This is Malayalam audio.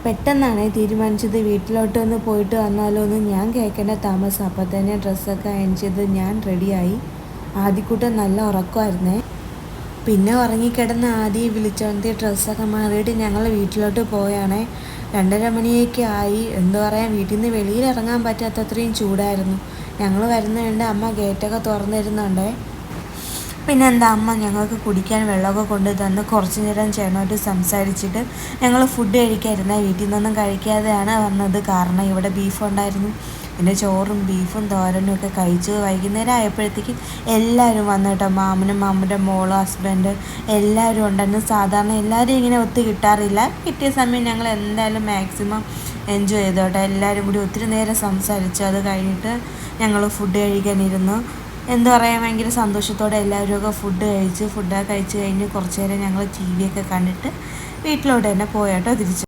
പെട്ടെന്നാണ് തീരുമാനിച്ചത് വീട്ടിലോട്ടൊന്ന് പോയിട്ട് വന്നാലോ എന്ന്. ഞാൻ കേൾക്കേണ്ട താമസം. അപ്പോൾ തന്നെ ഡ്രസ്സൊക്കെ അയൺ ചെയ്ത് ഞാൻ റെഡിയായി. ആദ്യക്കൂട്ടം നല്ല ഉറക്കമായിരുന്നേ. പിന്നെ ഉറങ്ങിക്കിടന്ന് ആദ്യം വിളിച്ചോണ്ടി ഡ്രസ്സൊക്കെ മാറിയിട്ട് ഞങ്ങൾ വീട്ടിലോട്ട് പോയാണേ. 2:30 മണിയൊക്കെ ആയി. എന്താ പറയാൻ, വീട്ടിൽ നിന്ന് വെളിയിൽ ഇറങ്ങാൻ പറ്റാത്തത്രയും ചൂടായിരുന്നു. ഞങ്ങൾ വരുന്നതുകൊണ്ട് അമ്മ ഗേറ്റൊക്കെ തുറന്നിരുന്നുണ്ടേ. പിന്നെ എന്താ അമ്മ ഞങ്ങൾക്ക് കുടിക്കാൻ വെള്ളമൊക്കെ കൊണ്ട് തന്ന് കുറച്ച് നേരം ചേട്ടനോട്ട് സംസാരിച്ചിട്ട് ഞങ്ങൾ ഫുഡ് കഴിക്കാതിരുന്ന വീട്ടിൽ നിന്നൊന്നും കഴിക്കാതെയാണ് വന്നത്. കാരണം ഇവിടെ ബീഫ് ഉണ്ടായിരുന്നു. പിന്നെ ചോറും ബീഫും തോരനും ഒക്കെ കഴിച്ച് വൈകുന്നേരം ആയപ്പോഴത്തേക്ക് എല്ലാവരും വന്നു കേട്ടോ. മാമനും മാമൻ്റെ മോളും ഹസ്ബൻഡ് എല്ലാവരും ഉണ്ടായിരുന്നു. സാധാരണ എല്ലാവരും ഇങ്ങനെ ഒത്തു കിട്ടാറില്ല. കിട്ടിയ സമയം ഞങ്ങൾ എന്തായാലും മാക്സിമം എൻജോയ് ചെയ്തു കേട്ടോ. എല്ലാവരും കൂടി ഒത്തിരി നേരം സംസാരിച്ചു. അത് കഴിഞ്ഞിട്ട് ഞങ്ങൾ ഫുഡ് കഴിക്കാനിരുന്നു. എന്താ പറയുക, ഭയങ്കര സന്തോഷത്തോടെ എല്ലാവരും ഫുഡൊക്കെ കഴിച്ച് കഴിഞ്ഞ് കുറച്ച് നേരം ഞങ്ങൾ TV ഒക്കെ കണ്ടിട്ട് വീട്ടിലോട്ട് തന്നെ പോയാട്ടോ തിരിച്ചു.